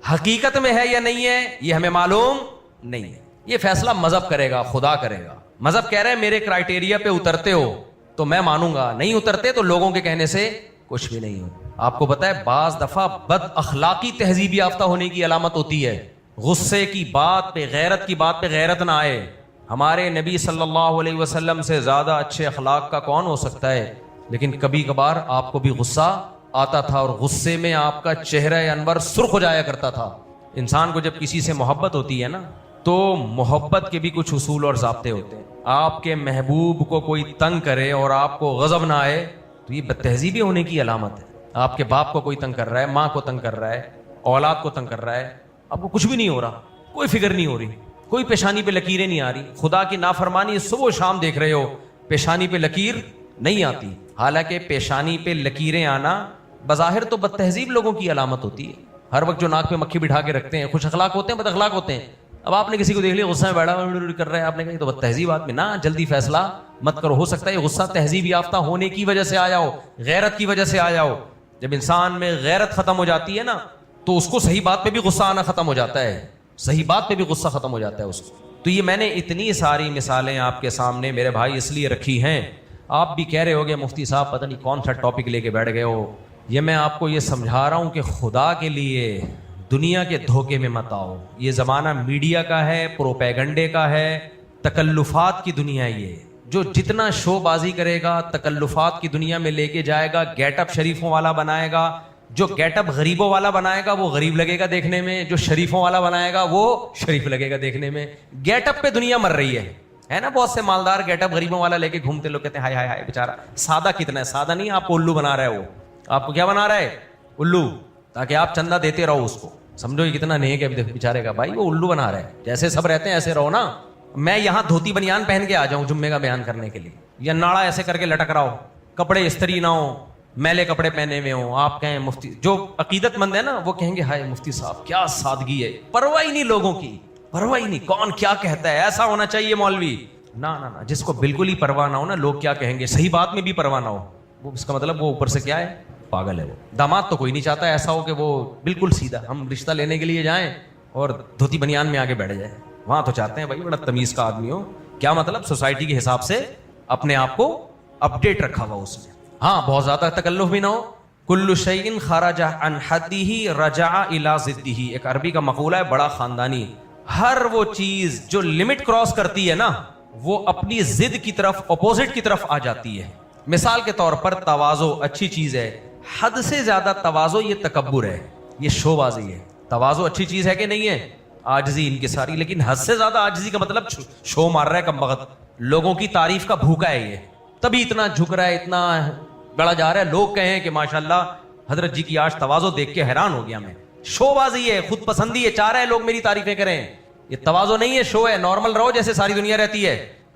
حقیقت میں ہے یا نہیں ہے یہ ہمیں معلوم نہیں ہے. یہ فیصلہ مذہب کرے گا, خدا کرے گا. مذہب کہہ رہے ہیں میرے کرائٹیریا پہ اترتے ہو تو میں مانوں گا, نہیں اترتے تو لوگوں کے کہنے سے کچھ بھی نہیں ہو. آپ کو پتا ہے بعض دفعہ بد اخلاقی تہذیب یافتہ ہونے کی علامت ہوتی ہے. غصے کی بات پہ, غیرت کی بات پہ غیرت نہ آئے. ہمارے نبی صلی اللہ علیہ وسلم سے زیادہ اچھے اخلاق کا کون ہو سکتا ہے, لیکن کبھی کبھار آپ کو بھی غصہ آتا تھا اور غصے میں آپ کا چہرہ انور سرخ ہو جایا کرتا تھا. انسان کو جب کسی سے محبت ہوتی ہے نا تو محبت کے بھی کچھ اصول اور ضابطے ہوتے ہیں. آپ کے محبوب کو کوئی تنگ کرے اور آپ کو غضب نہ آئے تو یہ بد تہذیبی ہونے کی علامت ہے. آپ کے باپ کو کوئی تنگ کر رہا ہے, ماں کو تنگ کر رہا ہے, اولاد کو تنگ کر رہا ہے, آپ کو کچھ بھی نہیں ہو رہا, کوئی فکر نہیں ہو رہی, کوئی پیشانی پہ لکیریں نہیں آ رہی, خدا کی نافرمانی صبح و شام دیکھ رہے ہو, پیشانی پہ لکیر نہیں آتی. حالانکہ پیشانی پہ لکیریں آنا بظاہر تو بد تہذیب لوگوں کی علامت ہوتی ہے. ہر وقت جو ناک پہ مکھی بٹھا کے رکھتے ہیں, خوش اخلاق ہوتے ہیں, بد اخلاق ہوتے ہیں. اب آپ نے کسی کو دیکھ لیا غصہ میں بیٹھا کر رہا ہے, آپ نے کہا یہ تو بد تہذیب آدمی. نہ, جلدی فیصلہ مت کرو. ہو سکتا ہے یہ غصہ تہذیب یافتہ ہونے کی وجہ سے آیا ہو, غیرت کی وجہ سے آیا ہو. جب انسان میں غیرت ختم ہو جاتی ہے نا تو اس کو صحیح بات پہ بھی غصہ آنا ختم ہو جاتا ہے, صحیح بات پہ بھی غصہ ختم ہو جاتا ہے اس کو. تو یہ میں نے اتنی ساری مثالیں آپ کے سامنے میرے بھائی اس لیے رکھی ہیں. آپ بھی کہہ رہے ہوگے مفتی صاحب پتہ نہیں کون سا ٹاپک لے کے بیٹھ گئے ہو. یہ میں آپ کو یہ سمجھا رہا ہوں کہ خدا کے لیے دنیا کے دھوکے میں مت آؤ. یہ زمانہ میڈیا کا ہے, پروپیگنڈے کا ہے, تکلفات کی دنیا. یہ جو جتنا شو بازی کرے گا تکلفات کی دنیا میں لے کے جائے گا, گیٹ اپ شریفوں والا بنائے گا. جو گیٹ اپ غریبوں والا بنائے گا وہ غریب لگے گا دیکھنے میں, جو شریفوں والا بنائے گا وہ شریف لگے گا دیکھنے میں. گیٹ اپ پہ دنیا مر رہی ہے نا. بہت سے مالدار گیٹ اپ غریبوں والا لے کے گھومتے, لوگ کہتے ہیں ہائے ہائے ہائے بیچارہ. سادہ کتنا ہے, سادہ نہیں, آپ کو الو بنا رہا ہے وہ. آپ کو کیا بنا رہا ہے, الو, تاکہ آپ چندہ دیتے رہو اس کو. سمجھو یہ کتنا نیک ہے بیچارے کا بھائی, وہ الو بنا رہا ہے. جیسے سب رہتے ہیں ایسے رہو نا. میں یہاں دھوتی بنیان پہن کے آ جاؤں جمعے کا بیان کرنے کے لیے, یا ناڑا ایسے کر کے لٹک رہا ہو, کپڑے استری نہ ہو, میلے کپڑے پہنے ہوئے ہوں, آپ کہیں مفتی, جو عقیدت مند ہے نا وہ کہیں گے ہائے مفتی صاحب کیا سادگی ہے, پرواہ ہی نہیں لوگوں کی, پرواہ ہی نہیں کون کیا کہتا ہے. ایسا ہونا چاہیے مولوی. نہ جس کو بالکل ہی پرواہ نہ ہو نا لوگ کیا کہیں گے, صحیح بات میں بھی پرواہ نہ ہو, وہ اس کا مطلب وہ اوپر سے کیا ہے, پاگل ہے. وہ داماد تو کوئی نہیں چاہتا ایسا ہو کہ وہ بالکل سیدھا, ہم رشتہ لینے کے لیے جائیں اور دھوتی بنیان میں آگے بیٹھ جائے. وہاں تو چاہتے ہیں بھائی بڑا تمیز کا آدمی ہو. کیا مطلب, سوسائٹی کے حساب سے اپنے آپ کو اپڈیٹ رکھا ہوا اس میں. ہاں, بہت زیادہ تکلف بھی نہ ہو. کل شیء خرج عن حدہ رجع الی ضدہ, ایک عربی کا مقولہ ہے بڑا خاندانی. ہر وہ چیز جو لمٹ کراس کرتی ہے نا وہ اپنی ضد کی طرف, اپوزٹ کی طرف آ جاتی ہے. مثال کے طور پر تواضع اچھی چیز ہے, حد سے زیادہ تواضع یہ تکبر ہے, یہ شو بازی ہے. تواضع اچھی چیز ہے کہ نہیں ہے, عاجزی انکساری, لیکن حد سے زیادہ عاجزی کا مطلب شو مار رہا ہے کم بخت, لوگوں کی تعریف کا بھوکا ہے یہ, تبھی اتنا جھک رہا ہے, اتنا بڑا جا رہا ہے. لوگ کہیں کہ ماشاءاللہ حضرت جی کی آج تواضع دیکھ کے حیران ہو گیا میں. شو بازی ہے, خود پسندی ہے, چاہ رہے ہیں لوگ میری تعریفیں کریں. یہ تواضع نہیں ہے, شو ہے. نارمل رہو جیسے ساری دنیا رہتی ہے.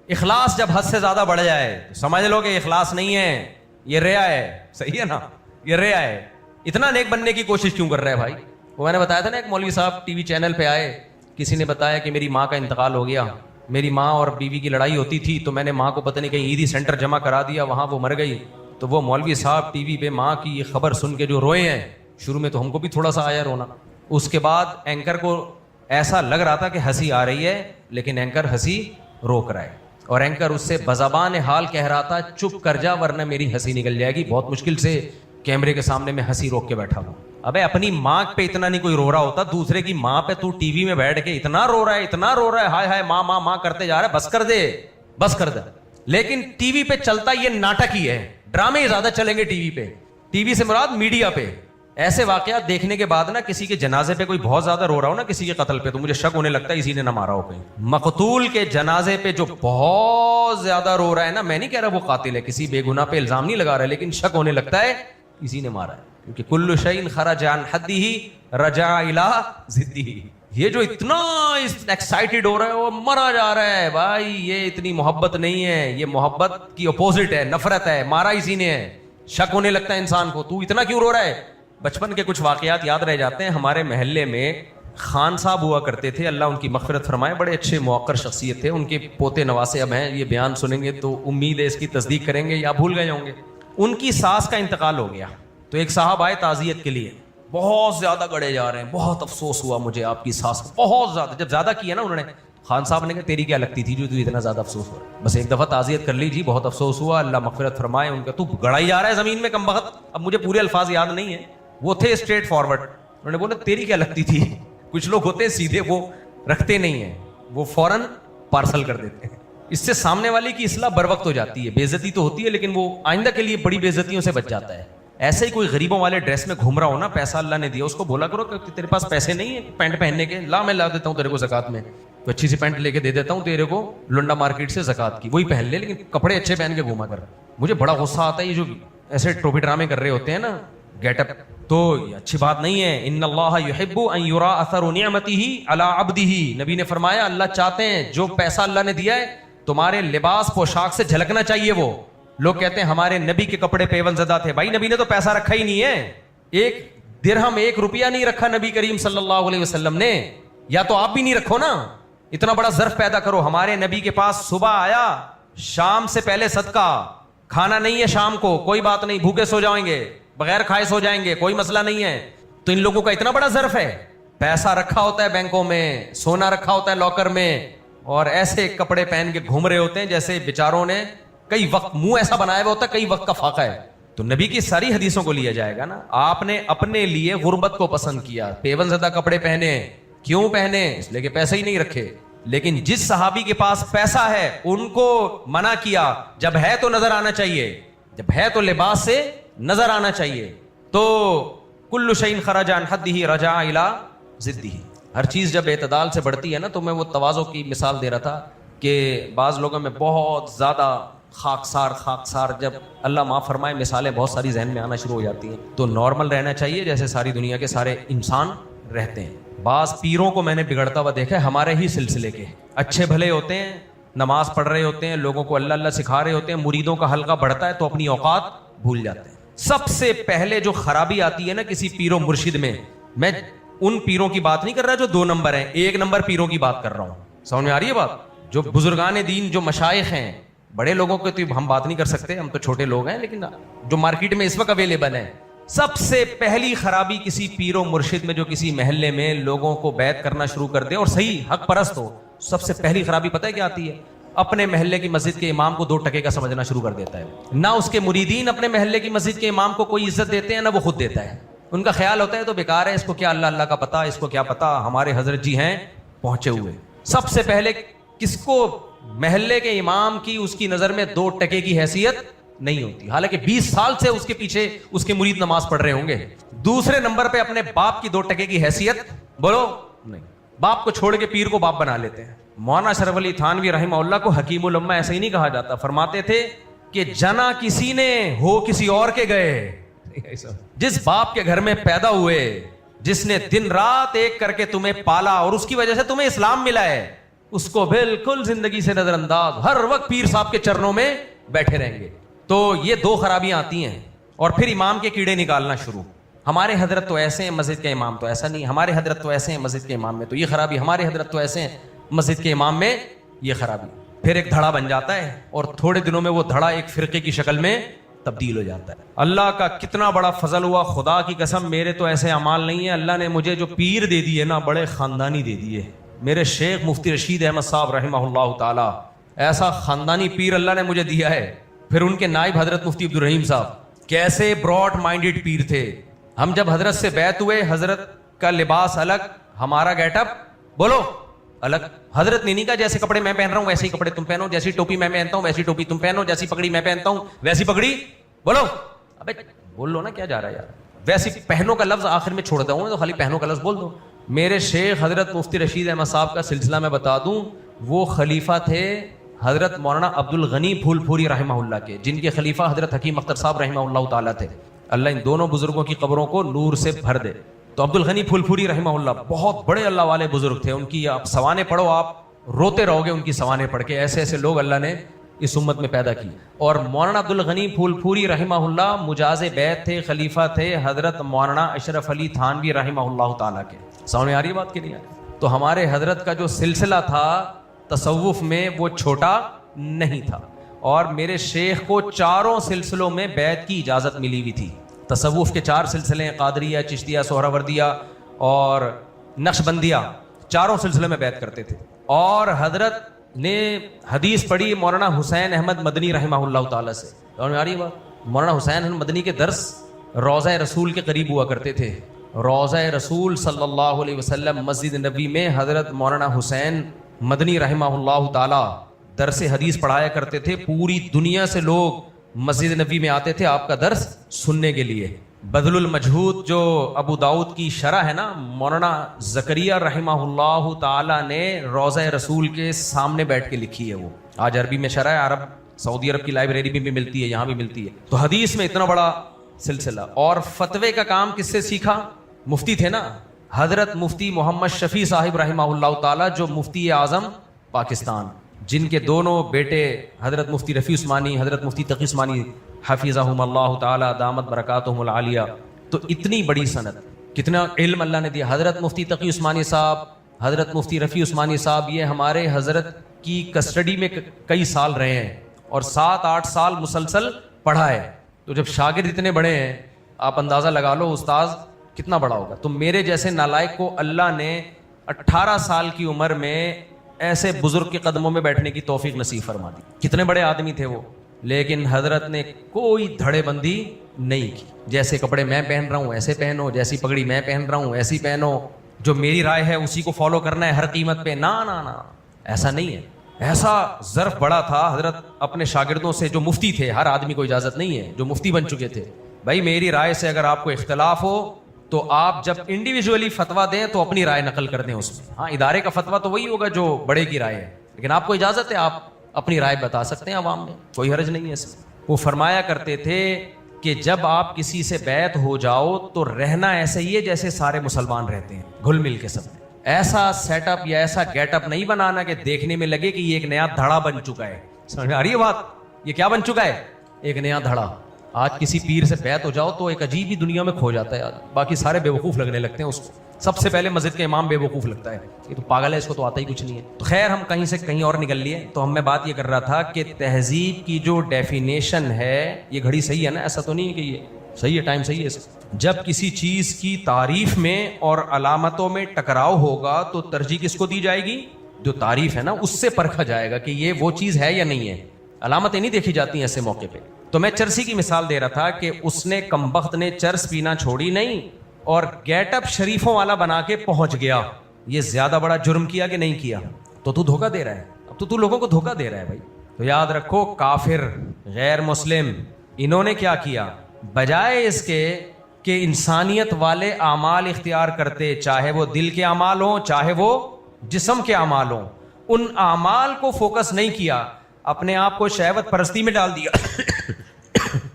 اخلاص جب حد سے زیادہ بڑھ جائے تو سمجھ لو کہ اخلاص نہیں ہے, یہ ریا ہے. صحیح ہے نا, یہ ریا ہے. اتنا نیک بننے کی کوشش کیوں کر رہا ہے بھائی. وہ میں نے بتایا تھا نا, ایک مولوی صاحب ٹی وی چینل پہ آئے, کسی نے بتایا کہ میری ماں کا انتقال ہو گیا, میری ماں اور بیوی کی لڑائی ہوتی تھی تو میں نے ماں کو پتہ نہیں کہیں عیدی سینٹر جمع کرا دیا, وہاں وہ مر گئی. تو وہ مولوی صاحب ٹی وی پہ ماں کی یہ خبر سن کے جو روئے ہیں, شروع میں تو ہم کو بھی تھوڑا سا آیا رونا. اس کے بعد اینکر کو ایسا لگ رہا تھا کہ ہنسی آ رہی ہے, لیکن اینکر ہنسی روک رہا ہے, اور اینکر اس سے بزبان حال کہہ رہا تھا چپ کر جا ورنہ میری ہنسی نکل جائے گی. بہت مشکل سے کیمرے کے سامنے میں ہنسی روک کے بیٹھا ہوں. ابے اپنی ماں پہ اتنا نہیں کوئی رو رہا ہوتا, دوسرے کی ماں پہ تو ٹی وی میں بیٹھ کے اتنا رو رہا ہے, اتنا رو رہا ہے, ہائے ہائے ماں ماں ماں کرتے جا رہا ہے, بس کر دے, بس کر دے. لیکن ٹی وی پہ چلتا یہ ناٹک ہی ہے, ڈرامے زیادہ چلیں گے ٹی وی پہ. ٹی وی سے مراد میڈیا پہ, ایسے واقعات دیکھنے کے بعد نا کسی کے جنازے پہ کوئی بہت زیادہ رو رہا ہو نا کسی کے قتل پہ، تو مجھے شک ہونے لگتا ہے اسی نے نہ مارا ہو کہیں۔ مقتول کے جنازے پہ جو بہت زیادہ رو رہا ہے نا، میں نہیں کہہ رہا وہ قاتل ہے، کسی بے گناہ پہ الزام نہیں لگا رہا، لیکن شک ہونے لگتا ہے اسی نے مارا ہے، کیونکہ کل شیء خرج عن حدہ رجع الی ضدہ۔ یہ جو اتنا ایکسائٹڈ ہو رہا ہے وہ مرا جا رہا ہے، بھائی یہ اتنی محبت نہیں ہے، یہ محبت کی اپوزٹ ہے، نفرت ہے، مارا اسی نے ہے۔ شک ہونے لگتا ہے انسان کو، تو اتنا کیوں رو رہا ہے؟ بچپن کے کچھ واقعات یاد رہ جاتے ہیں۔ ہمارے محلے میں خان صاحب ہوا کرتے تھے، اللہ ان کی مغفرت فرمائے، بڑے اچھے موقر شخصیت تھے، ان کے پوتے نواسے اب ہیں، یہ بیان سنیں گے تو امید ہے اس کی تصدیق کریں گے یا بھول گئے ہوں گے۔ ان کی ساس کا انتقال ہو گیا، تو ایک صاحب آئے تعزیت کے لیے، بہت زیادہ گڑے جا رہے ہیں، بہت افسوس ہوا مجھے آپ کی ساس، بہت زیادہ۔ جب زیادہ کیا نا انہوں نے، خان صاحب نے کہا تیری کیا لگتی تھی جو تو اتنا زیادہ افسوس ہوا؟ بس ایک دفعہ تعزیت کر لی جی، بہت افسوس ہوا، اللہ مغفرت فرمائے ان کا۔ تو گڑائی جا رہا ہے زمین میں کم بخت، اب مجھے پورے الفاظ یاد نہیں ہے، وہ تھے اسٹریٹ فارورڈ، انہوں نے بولا تیری کیا لگتی تھی؟ کچھ لوگ ہوتے ہیں سیدھے، وہ رکھتے نہیں ہیں، وہ فوراً پارسل کر دیتے ہیں، اس سے سامنے والے کی اصلاح بر وقت ہو جاتی ہے، بے عزتی تو ہوتی ہے لیکن وہ آئندہ کے لیے بڑی بے عزتیوں سے بچ جاتا ہے۔ ایسے ہی کوئی غریبوں والے ڈریس میں گھوم رہا ہو نا، پیسہ اللہ نے دیا، اس کو بولا کرو کہ تیرے پاس پیسے نہیں ہیں پینٹ پہننے کے، لا میں لا دیتا ہوں تیرے کو زکات میں، تو اچھی سی پینٹ لے کے دے دیتا ہوں تیرے کو لنڈا مارکیٹ سے زکات کی، وہی پہن لے، لیکن کپڑے اچھے پہن کے گھوما کر۔ مجھے بڑا غصہ آتا ہے یہ جو ایسے ٹروپی ڈرامے کر رہے ہوتے ہیں نا، گیٹ اپ، تو یہ اچھی بات نہیں ہے۔ ان اللہ یحب ان یرا اثر نعمتہ علی عبدہ، نبی نے فرمایا اللہ چاہتے ہیں جو پیسہ اللہ نے دیا ہے تمہارے لباس پوشاک سے جھلکنا چاہیے۔ وہ لوگ کہتے ہیں ہمارے نبی کے کپڑے پیون زدہ تھے، بھائی نبی نے تو پیسہ رکھا ہی نہیں ہے، ایک درہم ایک روپیہ نہیں رکھا نبی کریم صلی اللہ علیہ وسلم نے، یا تو آپ بھی نہیں رکھو نا، اتنا بڑا ظرف پیدا کرو۔ ہمارے نبی کے پاس صبح آیا، شام سے پہلے صدقہ، کھانا نہیں ہے شام کو، کوئی بات نہیں، بھوکے سو جائیں گے، بغیر کھائے سو جائیں گے، کوئی مسئلہ نہیں ہے۔ تو ان لوگوں کا اتنا بڑا ظرف ہے، پیسہ رکھا ہوتا ہے بینکوں میں، سونا رکھا ہوتا ہے لاکر میں، اور ایسے کپڑے پہن کے گھوم رہے ہوتے ہیں جیسے بیچاروں نے کئی وقت منہ ایسا بنایا ہوا ہوتا ہے، کئی وقت کا فاقہ ہے۔ تو نبی کی ساری حدیثوں کو لیا جائے گا نا۔ آپ نے اپنے لیے غربت کو پسند کیا، پیون زدہ کپڑے پہنے، کیوں پہنے؟ اس لیے کہ پیسے ہی نہیں رکھے۔ لیکن جس صحابی کے پاس پیسہ ہے ان کو منع کیا، جب ہے تو نظر آنا چاہیے، جب ہے تو لباس سے نظر آنا چاہیے۔ تو کل شیء خرج عن حدہ رجع الی ضدہ، ہر چیز جب اعتدال سے بڑھتی ہے نا، تو میں وہ تواضع کی مثال دے رہا تھا کہ بعض لوگوں میں بہت زیادہ خاکسار، جب اللہ معاف فرمائے مثالیں بہت ساری ذہن میں آنا شروع ہو جاتی ہیں، تو نارمل رہنا چاہیے جیسے ساری دنیا کے سارے انسان رہتے ہیں۔ بعض پیروں کو میں نے بگڑتا ہوا دیکھا ہے، ہمارے ہی سلسلے کے، اچھے بھلے ہوتے ہیں، نماز پڑھ رہے ہوتے ہیں، لوگوں کو اللہ اللہ سکھا رہے ہوتے ہیں، مریدوں کا حلقہ بڑھتا ہے تو اپنی اوقات بھول جاتے ہیں۔ سب سے پہلے جو خرابی آتی ہے نا کسی پیر و مرشد میں، میں ان پیروں کی بات نہیں کر رہا جو 2 نمبر ہیں، 1 نمبر پیروں کی بات کر رہا ہوں، سمجھ میں آ رہی ہے بات؟ جو بزرگان دین، جو مشائخ ہیں، بڑے لوگوں کو تو ہم بات نہیں کر سکتے، ہم تو چھوٹے لوگ ہیں، لیکن جو مارکیٹ میں اس وقت اویلیبل ہیں، سب سے پہلی خرابی کسی پیر و مرشد میں جو کسی محلے میں لوگوں کو بیعت کرنا شروع کر دے اور صحیح حق پرست ہو، سب سے پہلی خرابی پتہ ہے کیا آتی ہے؟ اپنے محلے کی مسجد کے امام کو 2 ٹکے کا سمجھنا شروع کر دیتا ہے۔ نہ اس کے مریدین اپنے محلے کی مسجد کے امام کو کوئی عزت دیتے ہیں، نہ وہ خود دیتا ہے۔ ان کا خیال ہوتا ہے تو بیکار ہے، اس کو کیا اللہ اللہ کا پتہ، اس کو کیا پتہ، ہمارے حضرت جی ہیں پہنچے ہوئے۔ سب سے پہلے کس کو محلے کے امام کی اس کی نظر میں 2 ٹکے کی حیثیت نہیں ہوتی، حالانکہ 20 سال سے اس کے پیچھے اس کے مرید نماز پڑھ رہے ہوں گے۔ دوسرے نمبر پہ اپنے باپ کی 2 ٹکے کی حیثیت بولو نہیں، باپ کو چھوڑ کے پیر کو باپ بنا لیتے ہیں۔ مولانا اشرف علی تھانوی رحمہ اللہ کو حکیم الامہ ایسے ہی نہیں کہا جاتا، فرماتے تھے کہ جنا کسی نے ہو کسی اور کے گئے۔ جس باپ کے گھر میں پیدا ہوئے، جس نے دن رات ایک کر کے تمہیں پالا اور اس کی وجہ سے تمہیں اسلام ملا ہے، اس کو بالکل زندگی سے نظر انداز، ہر وقت پیر صاحب کے چرنوں میں بیٹھے رہیں گے۔ تو یہ 2 خرابیاں آتی ہیں، اور پھر امام کے کیڑے نکالنا شروع، ہمارے حضرت تو ایسے ہیں، مسجد کے امام تو ایسا نہیں، ہمارے حضرت تو ایسے ہیں، مسجد کے امام میں تو یہ خرابی، ہمارے حضرت تو ایسے ہیں، مسجد کے امام میں یہ خرابی۔ پھر ایک دھڑا بن جاتا ہے، اور تھوڑے دنوں میں وہ دھڑا ایک فرقے کی شکل میں تبدیل ہو جاتا ہے۔ اللہ کا کتنا بڑا فضل ہوا، خدا کی قسم میرے تو ایسے اعمال نہیں ہیں، اللہ نے مجھے جو پیر دے دیے نا بڑے خاندانی دے دیے۔ میرے شیخ مفتی رشید احمد صاحب رحمہ اللہ تعالی، ایسا خاندانی پیر اللہ نے مجھے دیا ہے۔ پھر ان کے نائب حضرت مفتی عبدالرحیم صاحب کیسے براڈ مائنڈڈ پیر تھے۔ ہم جب حضرت سے بیعت ہوئے، حضرت کا لباس الگ، ہمارا گیٹ اپ بولو الگ۔ حضرت نے نہیں کہا جیسے کپڑے میں پہن رہا ہوں ویسے ہی کپڑے تم پہنو، جیسی ٹوپی میں پہنتا ہوں ویسی ٹوپی تم پہنو، جیسی پگڑی میں پہنتا ہوں ویسی پگڑی، بولو ابے بول لو نا کیا جا رہا ہے یار۔ ویسے پہنوں کا لفظ آخر میں چھوڑ دوں تو خالی پہنوں کا لفظ بول دو. میرے شیخ حضرت مفتی رشید احمد صاحب کا سلسلہ میں بتا دوں, وہ خلیفہ تھے حضرت مولانا عبد الغنی پھول پھوری رحمہ اللہ کے, جن کے خلیفہ حضرت حکیم اختر صاحب رحمہ اللہ تعالیٰ تھے. اللہ ان دونوں بزرگوں کی قبروں کو نور سے بھر دے. تو عبد الغنی پھول پھوری رحمہ اللہ بہت بڑے اللہ والے بزرگ تھے. ان کی آپ سوانے پڑھو, آپ روتے رہو گے ان کی سوانے پڑھ کے. ایسے ایسے لوگ اللہ نے اس امت میں پیدا کی. اور مولانا عبد الغنی پھول پھوری رحمہ اللہ مجاز بیعت تھے, خلیفہ تھے حضرت مولانا اشرف علی تھانوی رحمہ اللہ تعالیٰ کے. سامنے آ رہی بات کہ نہیں آ رہی؟ تو ہمارے حضرت کا جو سلسلہ تھا تصوف میں وہ چھوٹا نہیں تھا, اور میرے شیخ کو چاروں سلسلوں میں بیعت کی اجازت ملی ہوئی تھی. تصوف کے 4 سلسلے, قادریہ, چشتیہ, سہروردیہ اور نقشبندیہ, چاروں سلسلے میں بیعت کرتے تھے. اور حضرت نے حدیث پڑھی مولانا حسین احمد مدنی رحمہ اللہ تعالیٰ سے. مولانا حسین احمد مدنی کے درس روضہ رسول کے قریب ہوا کرتے تھے. روضہ رسول صلی اللہ علیہ وسلم مسجد نبوی میں حضرت مولانا حسین مدنی رحمہ اللہ تعالیٰ درس حدیث پڑھایا کرتے تھے. پوری دنیا سے لوگ مسجد نبوی میں آتے تھے آپ کا درس سننے کے لیے. بذل المجہود جو ابو داؤد کی شرح ہے نا, مولانا زکریا رحمہ اللہ تعالیٰ نے روضہ رسول کے سامنے بیٹھ کے لکھی ہے. وہ آج عربی میں شرح ہے, عرب سعودی عرب کی لائبریری میں بھی ملتی ہے, یہاں بھی ملتی ہے. تو حدیث میں اتنا بڑا سلسلہ. اور فتوے کا کام کس سے سیکھا؟ مفتی تھے نا حضرت مفتی محمد شفیع صاحب رحمہ اللہ تعالیٰ, جو مفتی اعظم پاکستان, جن کے دونوں بیٹے حضرت مفتی رفیع عثمانی, حضرت مفتی تقی عثمانی حفظہم اللہ تعالی دامت برکاتہم العالیہ. تو اتنی بڑی سند, کتنا علم اللہ نے دیا. حضرت مفتی تقی عثمانی صاحب, حضرت مفتی رفیع عثمانی صاحب, یہ ہمارے حضرت کی کسٹڈی میں کئی سال رہے ہیں اور 7-8 سال مسلسل پڑھا ہے. تو جب شاگرد اتنے بڑے ہیں, آپ اندازہ لگا لو استاذ کتنا بڑا ہوگا. تو میرے جیسے نالائق کو اللہ نے 18 سال کی عمر میں ایسے بزرگ کے قدموں میں بیٹھنے کی توفیق نصیب فرما دی. کتنے بڑے آدمی تھے وہ, لیکن حضرت نے کوئی دھڑے بندی نہیں کی. جیسے کپڑے میں پہن رہا ہوں ایسے پہنو, جیسی پگڑی میں پہن رہا ہوں ایسی پہنو, جو میری رائے ہے اسی کو فالو کرنا ہے ہر قیمت پہ. نا نا نا, ایسا نہیں ہے. ایسا ظرف بڑا تھا حضرت اپنے شاگردوں سے, جو مفتی تھے, ہر آدمی کو اجازت نہیں ہے, جو مفتی بن چکے تھے, بھائی میری رائے سے اگر آپ کو اختلاف ہو تو آپ جب انڈیویجولی فتویٰ دیں تو اپنی رائے نقل کر دیں اس میں. ہاں ادارے کا فتویٰ تو وہی ہوگا جو بڑے کی رائے ہے, لیکن آپ کو اجازت ہے آپ اپنی رائے بتا سکتے ہیں عوام میں, کوئی حرج نہیں ہے اس میں. وہ فرمایا کرتے تھے کہ جب آپ کسی سے بیعت ہو جاؤ تو رہنا ایسے ہی ہے جیسے سارے مسلمان رہتے ہیں, گھل مل کے سب. ایسا سیٹ اپ یا ایسا گیٹ اپ نہیں بنانا کہ دیکھنے میں لگے کہ یہ ایک نیا دھڑا بن چکا ہے. سمجھ میں آ رہی ہے بات؟ یہ کیا بن چکا ہے؟ ایک نیا دھڑا. آج کسی پیر سے بیعت ہو جاؤ تو ایک عجیب ہی دنیا میں کھو جاتا ہے, باقی سارے بے وقوف لگنے لگتے ہیں اس کو. سب سے پہلے مسجد کا امام بے وقوف لگتا ہے, یہ تو پاگل ہے, اس کو تو آتا ہی کچھ نہیں ہے. تو خیر ہم کہیں سے کہیں اور نکل لیے. تو میں بات یہ کر رہا تھا کہ تہذیب کی جو ڈیفینیشن ہے, یہ گھڑی صحیح ہے نا, ایسا تو نہیں ہے کہ یہ صحیح ہے, ٹائم صحیح ہے. جب کسی چیز کی تعریف میں اور علامتوں میں ٹکراؤ ہوگا تو ترجیح کس کو دی جائے گی؟ جو تعریف ہے نا اس سے پرکھا جائے گا کہ یہ وہ چیز ہے یا نہیں ہے. علامتیں نہیں دیکھی جاتی ہیں ایسے موقع پہ. تو میں چرسی کی مثال دے رہا تھا کہ اس نے کمبخت نے چرس پینا چھوڑی نہیں اور گیٹ اپ شریفوں والا بنا کے پہنچ گیا. یہ زیادہ بڑا جرم کیا کہ نہیں کیا؟ تو دھوکہ دے رہا ہے. اب تو لوگوں کو دھوکہ دے رہا ہے بھائی. تو یاد رکھو, کافر, غیر مسلم, انہوں نے کیا کیا؟ بجائے اس کے کہ انسانیت والے اعمال اختیار کرتے, چاہے وہ دل کے اعمال ہوں چاہے وہ جسم کے اعمال ہوں, ان اعمال کو فوکس نہیں کیا, اپنے آپ کو شہوت پرستی میں ڈال دیا,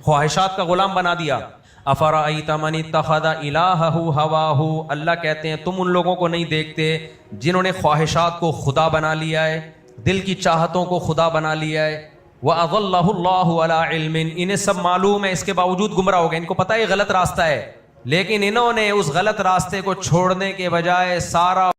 خواہشات کا غلام بنا دیا. افرأیت من اتخذ الہہ ہواہ, اللہ کہتے ہیں تم ان لوگوں کو نہیں دیکھتے جنہوں نے خواہشات کو خدا بنا لیا ہے, دل کی چاہتوں کو خدا بنا لیا ہے. وَأَضَلَّهُ اللَّهُ عَلَىٰ عِلْمٍ, انہیں سب معلوم ہے, اس کے باوجود گمراہ ہو گئے. ان کو پتہ ہے یہ غلط راستہ ہے, لیکن انہوں نے اس غلط راستے کو چھوڑنے کے بجائے سارا